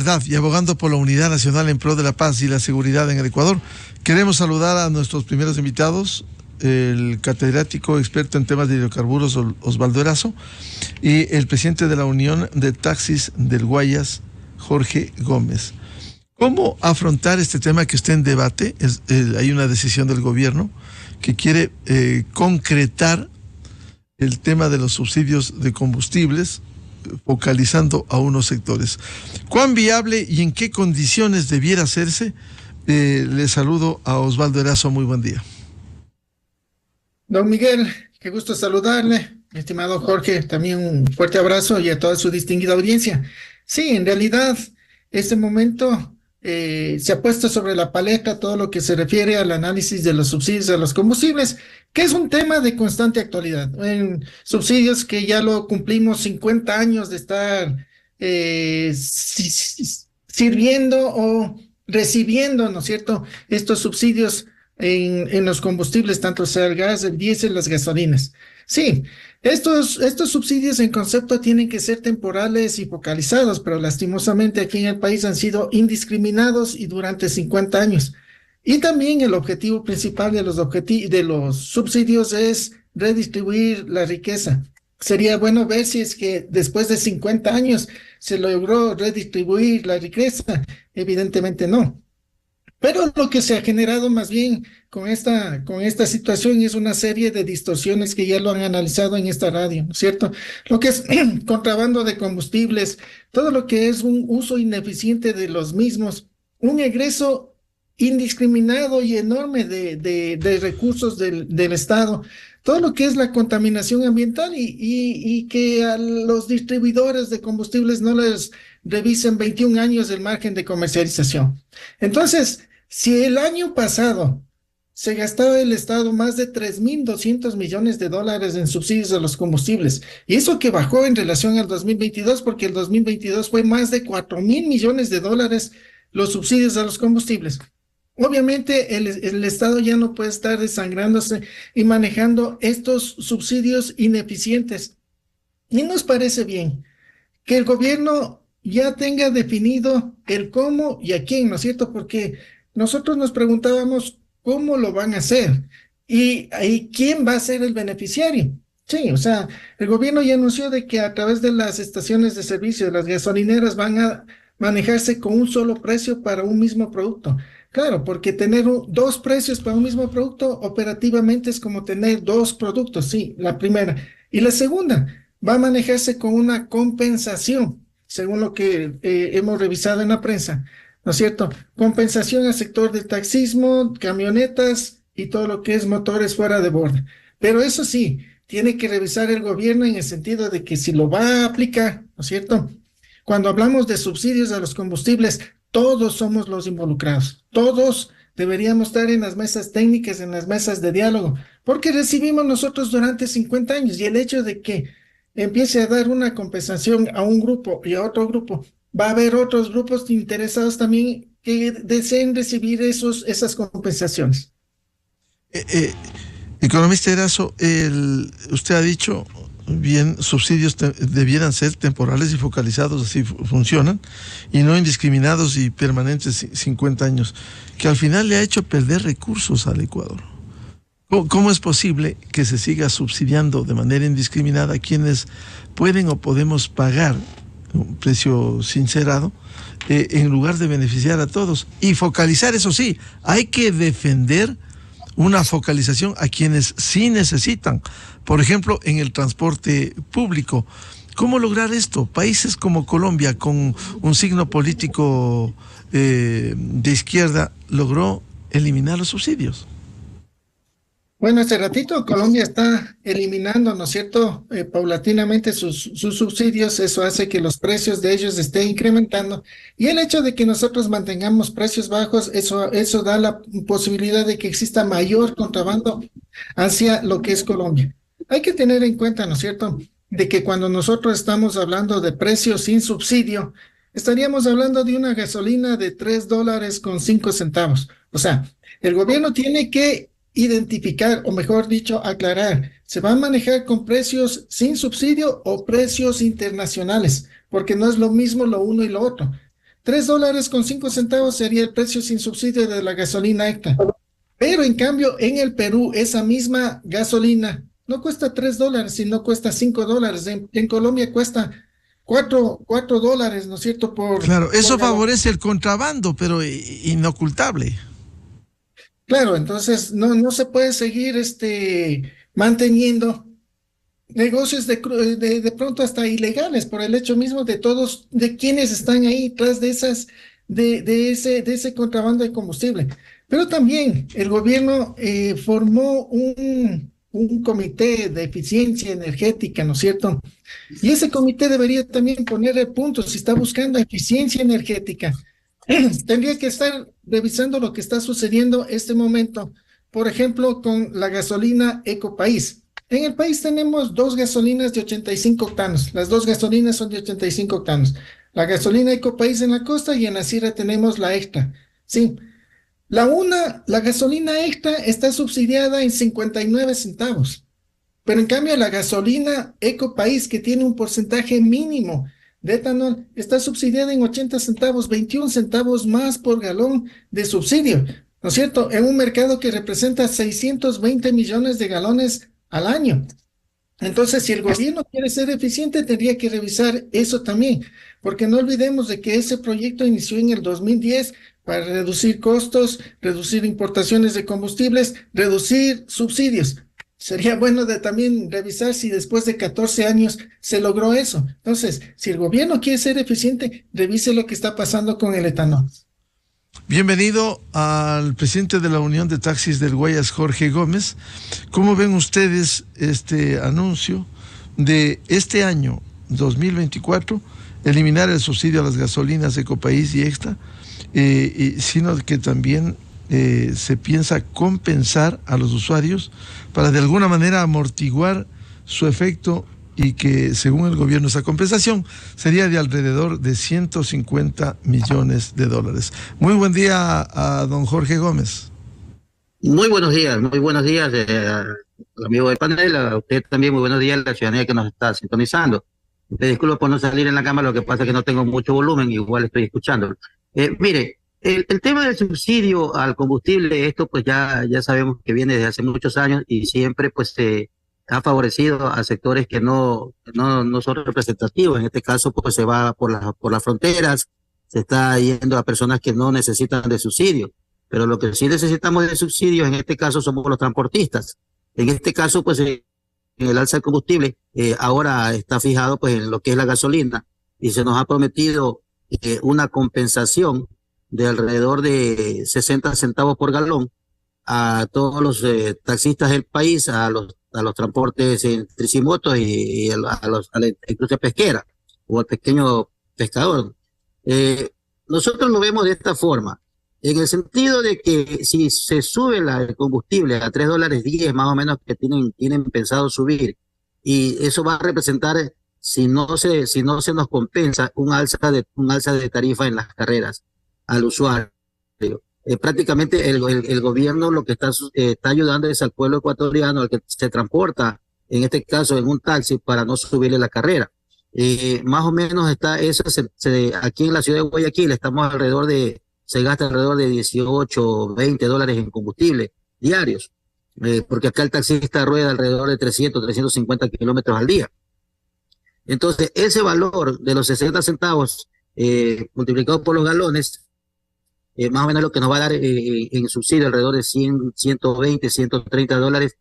verdad y abogando por la unidad nacional en pro de la paz y la seguridad en el Ecuador. Queremos saludar a nuestros primeros invitados, el catedrático experto en temas de hidrocarburos Osvaldo Erazo y el presidente de la Unión de Taxis del Guayas, Jorge Gómez. ¿Cómo afrontar este tema que está en debate? Hay una decisión del gobierno que quiere concretar el tema de los subsidios de combustibles, focalizando a unos sectores. ¿Cuán viable y en qué condiciones debiera hacerse? Le saludo a Osvaldo Erazo. Muy buen día. Don Miguel, qué gusto saludarle. Mi estimado Jorge, también un fuerte abrazo y a toda su distinguida audiencia. Sí, en realidad, este momento se ha puesto sobre la palestra todo lo que se refiere al análisis de los subsidios a los combustibles, que es un tema de constante actualidad. En subsidios que ya lo cumplimos 50 años de estar sirviendo o recibiendo, ¿no es cierto?, estos subsidios en los combustibles, tanto sea el gas, el diésel, las gasolinas. Sí, estos subsidios en concepto tienen que ser temporales y focalizados, pero lastimosamente aquí en el país han sido indiscriminados y durante 50 años. Y también el objetivo principal de los subsidios es redistribuir la riqueza. Sería bueno ver si es que después de 50 años se logró redistribuir la riqueza. Evidentemente no. Pero lo que se ha generado más bien con esta situación es una serie de distorsiones que ya lo han analizado en esta radio, ¿no es cierto? Lo que es contrabando de combustibles, todo lo que es un uso ineficiente de los mismos, un egreso indiscriminado y enorme de recursos del Estado, todo lo que es la contaminación ambiental y que a los distribuidores de combustibles no les revisen 21 años el margen de comercialización. Entonces, si el año pasado se gastaba el Estado más de 3.200 millones de dólares en subsidios a los combustibles, y eso que bajó en relación al 2022, porque el 2022 fue más de 4.000 millones de dólares los subsidios a los combustibles. Obviamente el Estado ya no puede estar desangrándose y manejando estos subsidios ineficientes. Y nos parece bien que el gobierno ya tenga definido el cómo y a quién, ¿no es cierto? Porque nosotros nos preguntábamos cómo lo van a hacer y quién va a ser el beneficiario. Sí, o sea, el gobierno ya anunció de que a través de las estaciones de servicio, de las gasolineras, van a manejarse con un solo precio para un mismo producto. Claro, porque tener dos precios para un mismo producto operativamente es como tener dos productos, sí, la primera. Y la segunda, va a manejarse con una compensación, según lo que hemos revisado en la prensa, ¿no es cierto? Compensación al sector del taxismo, camionetas y todo lo que es motores fuera de borda. Pero eso sí, tiene que revisar el gobierno en el sentido de que si lo va a aplicar, ¿no es cierto? Cuando hablamos de subsidios a los combustibles, todos somos los involucrados, todos deberíamos estar en las mesas técnicas, en las mesas de diálogo, porque recibimos nosotros durante 50 años y el hecho de que empiece a dar una compensación a un grupo y a otro grupo, va a haber otros grupos interesados también que deseen recibir esas compensaciones. Economista Erazo, usted ha dicho bien, subsidios debieran ser temporales y focalizados, así funcionan, y no indiscriminados y permanentes 50 años, que al final le ha hecho perder recursos al Ecuador. ¿Cómo es posible que se siga subsidiando de manera indiscriminada a quienes pueden o podemos pagar un precio sincerado en lugar de beneficiar a todos? Y focalizar, eso sí, hay que defender una focalización a quienes sí necesitan. Por ejemplo, en el transporte público. ¿Cómo lograr esto? Países como Colombia, con un signo político de izquierda, logró eliminar los subsidios. Bueno, hace ratito Colombia está eliminando, ¿no es cierto?, paulatinamente sus subsidios. Eso hace que los precios de ellos estén incrementando. Y el hecho de que nosotros mantengamos precios bajos, eso da la posibilidad de que exista mayor contrabando hacia lo que es Colombia. Hay que tener en cuenta, ¿no es cierto?, de que cuando nosotros estamos hablando de precios sin subsidio, estaríamos hablando de una gasolina de $3.05. O sea, el gobierno tiene que identificar, o mejor dicho, aclarar, ¿se va a manejar con precios sin subsidio o precios internacionales? Porque no es lo mismo lo uno y lo otro. $3.05 sería el precio sin subsidio de la gasolina extra. Pero en cambio, en el Perú, esa misma gasolina no cuesta $3, sino cuesta $5. En Colombia cuesta $4, ¿no es cierto? Claro, eso por galón. favorece el contrabando, pero inocultable. Claro, entonces no se puede seguir manteniendo negocios de pronto hasta ilegales por el hecho mismo de todos, de quienes están ahí tras de ese contrabando de combustible. Pero también el gobierno formó un comité de eficiencia energética, ¿no es cierto? Y ese comité debería también poner el punto, si está buscando eficiencia energética, tendría que estar revisando lo que está sucediendo este momento, por ejemplo, con la gasolina Ecopaís. En el país tenemos dos gasolinas de 85 octanos. Las dos gasolinas son de 85 octanos. La gasolina Ecopaís en la costa y en la sierra tenemos la extra. Sí, la gasolina extra está subsidiada en 59 centavos. Pero en cambio la gasolina Ecopaís, que tiene un porcentaje mínimo de etanol, está subsidiada en 80 centavos, 21 centavos más por galón de subsidio, ¿no es cierto? En un mercado que representa 620 millones de galones al año. Entonces, si el gobierno quiere ser eficiente, tendría que revisar eso también, porque no olvidemos de que ese proyecto inició en el 2010 para reducir costos, reducir importaciones de combustibles, reducir subsidios. Sería bueno también revisar si después de 14 años se logró eso. Entonces, si el gobierno quiere ser eficiente, revise lo que está pasando con el etanol. Bienvenido al presidente de la Unión de Taxis del Guayas, Jorge Gómez. ¿Cómo ven ustedes este anuncio de este año 2024, eliminar el subsidio a las gasolinas Ecopaís y Extra, sino que también se piensa compensar a los usuarios para de alguna manera amortiguar su efecto y que según el gobierno esa compensación sería de alrededor de 150 millones de dólares? Muy buen día a don Jorge Gómez. Muy buenos días, al amigo del panel, a usted también muy buenos días, a la ciudadanía que nos está sintonizando. Me disculpo por no salir en la cámara, lo que pasa es que no tengo mucho volumen, igual estoy escuchando. Mire, el tema del subsidio al combustible, esto pues ya sabemos que viene desde hace muchos años y siempre pues ha favorecido a sectores que no son representativos. En este caso pues se va por las fronteras, se está yendo a personas que no necesitan de subsidio. Pero lo que sí necesitamos de subsidios en este caso somos los transportistas. En este caso pues en el alza del combustible ahora está fijado pues en lo que es la gasolina y se nos ha prometido una compensación de alrededor de 60 centavos por galón a todos los taxistas del país, a los transportes en tricimotos y a la industria pesquera o al pequeño pescador. Nosotros lo vemos de esta forma, en el sentido de que si se sube el combustible a $3.10 más o menos que tienen pensado subir, y eso va a representar, si no se nos compensa, un alza de tarifa en las carreras al usuario. Prácticamente el gobierno lo que está ayudando es al pueblo ecuatoriano, al que se transporta, en este caso en un taxi, para no subirle la carrera. Más o menos está eso, aquí en la ciudad de Guayaquil se gasta alrededor de 18, 20 dólares en combustible diarios, porque acá el taxista rueda alrededor de 350 kilómetros al día. Entonces, ese valor de los 60 centavos multiplicado por los galones, más o menos lo que nos va a dar en subsidio alrededor de 100, 120, 130 dólares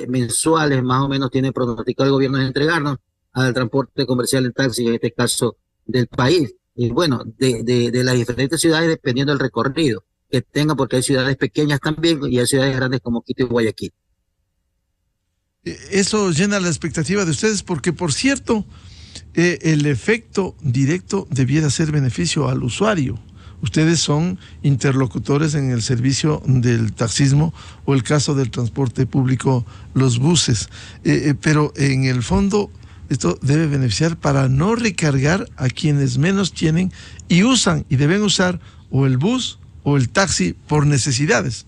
mensuales, más o menos tiene pronosticado el gobierno de entregarnos al transporte comercial en taxi, en este caso del país. Y bueno, de las diferentes ciudades dependiendo del recorrido que tenga, porque hay ciudades pequeñas también y hay ciudades grandes como Quito y Guayaquil. Eso llena la expectativa de ustedes porque, por cierto, el efecto directo debiera ser beneficio al usuario. Ustedes son interlocutores en el servicio del taxismo o el caso del transporte público, los buses. Pero en el fondo esto debe beneficiar para no recargar a quienes menos tienen y usan y deben usar o el bus o el taxi por necesidades.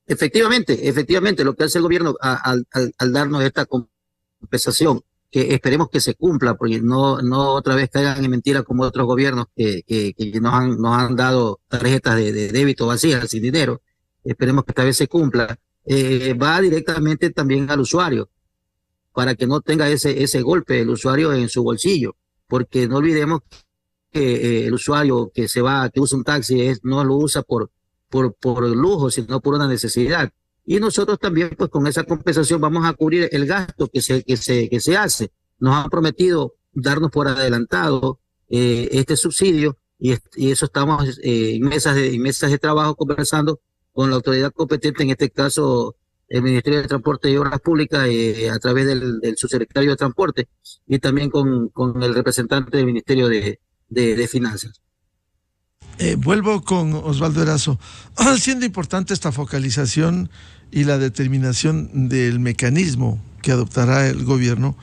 Efectivamente, lo que hace el gobierno al darnos esta compensación, que esperemos que se cumpla, porque no otra vez caigan en mentira como otros gobiernos que nos han dado tarjetas de débito vacías, sin dinero. Esperemos que esta vez se cumpla. Va directamente también al usuario, para que no tenga ese golpe el usuario en su bolsillo, porque no olvidemos que el usuario que usa un taxi no lo usa por lujo, sino por una necesidad. Y nosotros también, pues con esa compensación vamos a cubrir el gasto que se hace. Nos han prometido darnos por adelantado este subsidio, y eso estamos en mesas de trabajo conversando con la autoridad competente, en este caso el Ministerio de Transporte y Obras Públicas, a través del subsecretario de Transporte, y también con el representante del Ministerio de Finanzas. Vuelvo con Osvaldo Erazo. Siendo importante esta focalización y la determinación del mecanismo que adoptará el gobierno,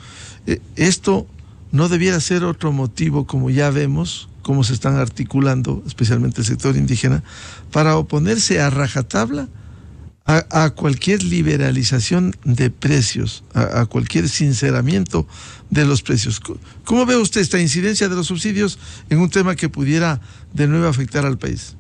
esto no debiera ser otro motivo, como ya vemos, cómo se están articulando, especialmente el sector indígena, para oponerse a rajatabla a cualquier liberalización de precios, a cualquier sinceramiento de los precios. ¿Cómo ve usted esta incidencia de los subsidios en un tema que pudiera de nuevo afectar al país?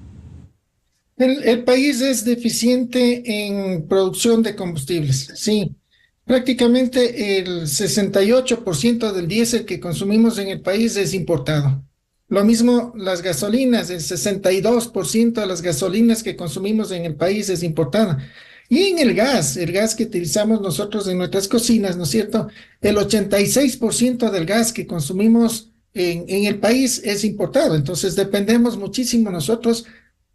El país es deficiente en producción de combustibles, sí. Prácticamente el 68% del diésel que consumimos en el país es importado. Lo mismo las gasolinas, el 62% de las gasolinas que consumimos en el país es importada. Y en el gas que utilizamos nosotros en nuestras cocinas, ¿no es cierto? El 86% del gas que consumimos en el país es importado. Entonces dependemos muchísimo nosotros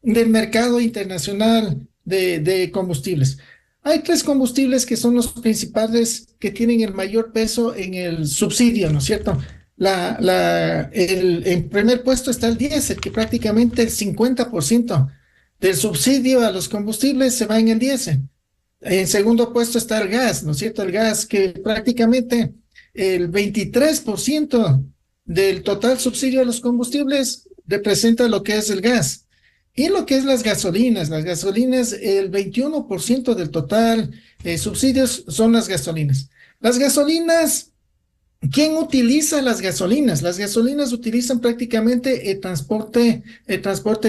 del mercado internacional de combustibles. Hay 3 combustibles que son los principales que tienen el mayor peso en el subsidio, ¿no es cierto? En primer puesto está el diésel, que prácticamente el 50% del subsidio a los combustibles se va en el diésel. En segundo puesto está el gas, ¿no es cierto? El gas, que prácticamente el 23% del total subsidio a los combustibles representa lo que es el gas. Y lo que es las gasolinas, el 21% del total subsidios son las gasolinas. Las gasolinas, ¿quién utiliza las gasolinas? Las gasolinas utilizan prácticamente el transporte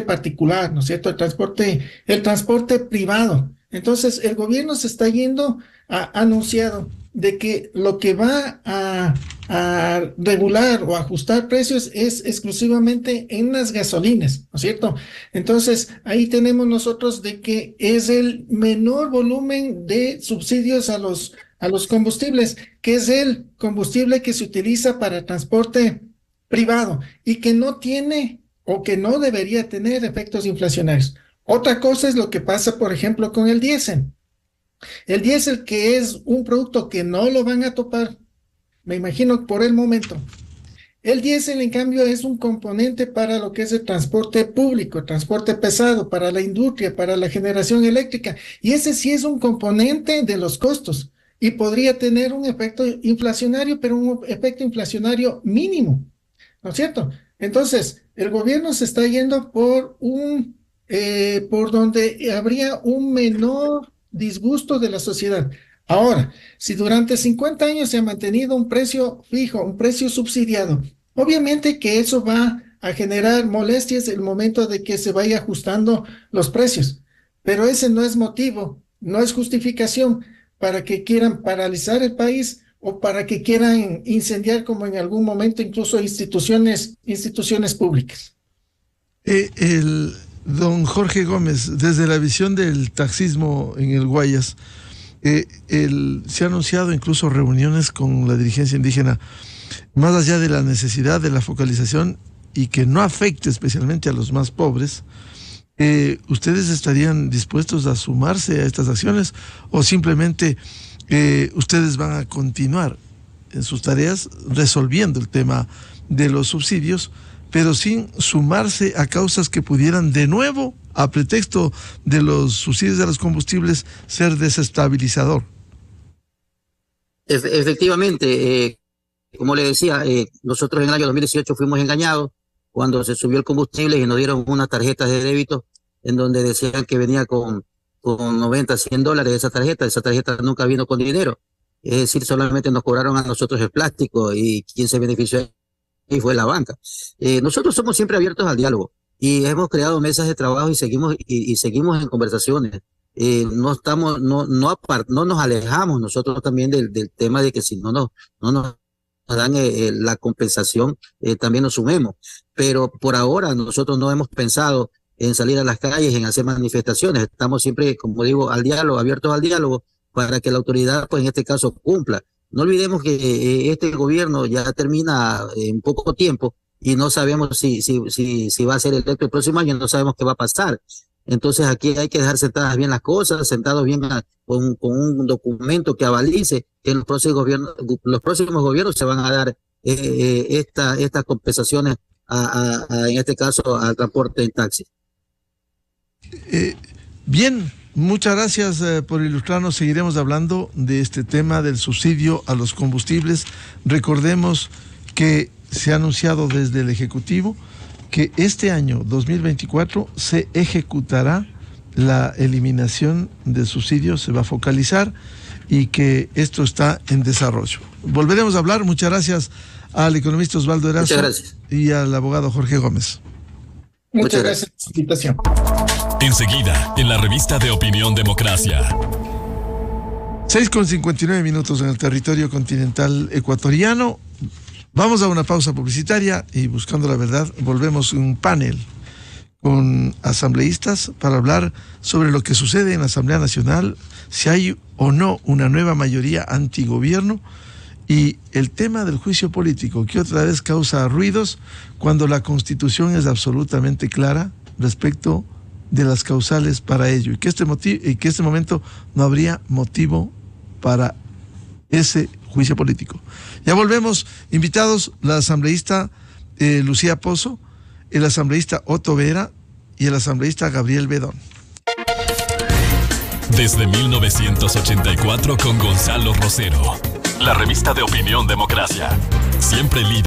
particular, ¿no es cierto? El transporte privado. Entonces, el gobierno se está anunciado de que lo que va a regular o ajustar precios es exclusivamente en las gasolinas, ¿no es cierto? Entonces, ahí tenemos nosotros de que es el menor volumen de subsidios a los combustibles, que es el combustible que se utiliza para transporte privado y que no tiene o que no debería tener efectos inflacionarios. Otra cosa es lo que pasa, por ejemplo, con el diésel. El diésel, que es un producto que no lo van a topar, me imagino, por el momento. El diésel, en cambio, es un componente para lo que es el transporte público, transporte pesado, para la industria, para la generación eléctrica. Y ese sí es un componente de los costos y podría tener un efecto inflacionario, pero un efecto inflacionario mínimo, ¿no es cierto? Entonces, el gobierno se está yendo por donde habría un menor disgusto de la sociedad. Ahora, si durante 50 años se ha mantenido un precio fijo, un precio subsidiado, obviamente que eso va a generar molestias en el momento de que se vaya ajustando los precios, pero ese no es motivo, no es justificación para que quieran paralizar el país o para que quieran incendiar, como en algún momento, incluso instituciones públicas. Don Jorge Gómez, desde la visión del taxismo en el Guayas, se ha anunciado incluso reuniones con la dirigencia indígena, más allá de la necesidad de la focalización y que no afecte especialmente a los más pobres. ¿Ustedes estarían dispuestos a sumarse a estas acciones o simplemente ustedes van a continuar en sus tareas resolviendo el tema de los subsidios, pero sin sumarse a causas que pudieran de nuevo, a pretexto de los subsidios de los combustibles, ser desestabilizador? Efectivamente, como le decía, nosotros en el año 2018 fuimos engañados cuando se subió el combustible y nos dieron unas tarjetas de débito en donde decían que venía con 90, $100 esa tarjeta nunca vino con dinero. Es decir, solamente nos cobraron a nosotros el plástico y quien se benefició ahí fue la banca. Nosotros somos siempre abiertos al diálogo y hemos creado mesas de trabajo y seguimos en conversaciones. No estamos, no nos alejamos nosotros también del tema de que si no nos dan la compensación, también nos sumemos. Pero por ahora nosotros no hemos pensado en salir a las calles, en hacer manifestaciones. Estamos siempre, como digo, al diálogo, abiertos al diálogo, para que la autoridad, pues en este caso, cumpla. No olvidemos que este gobierno ya termina en poco tiempo y no sabemos si va a ser electo el próximo año, no sabemos qué va a pasar. Entonces aquí hay que dejar sentadas bien las cosas, sentados bien con un documento que avalice que los próximos gobiernos se van a dar estas compensaciones en este caso al transporte en taxi. Bien, muchas gracias por ilustrarnos. Seguiremos hablando de este tema del subsidio a los combustibles. Recordemos que se ha anunciado desde el Ejecutivo que este año 2024 se ejecutará la eliminación de subsidios, se va a focalizar y que esto está en desarrollo. Volveremos a hablar. Muchas gracias al economista Osvaldo Erazo y al abogado Jorge Gómez. Muchas gracias por la invitación. Enseguida, en la revista de Opinión Democracia. 6:59 en el territorio continental ecuatoriano. Vamos a una pausa publicitaria y buscando la verdad, volvemos en un panel con asambleístas para hablar sobre lo que sucede en la Asamblea Nacional, si hay o no una nueva mayoría antigobierno y el tema del juicio político, que otra vez causa ruidos cuando la Constitución es absolutamente clara respecto de las causales para ello y que este momento no habría motivo para ese juicio político. Ya volvemos, invitados la asambleísta Lucía Pozo, el asambleísta Otto Vera y el asambleísta Gabriel Bedón. Desde 1984 con Gonzalo Rosero, la revista de Opinión Democracia, siempre líder.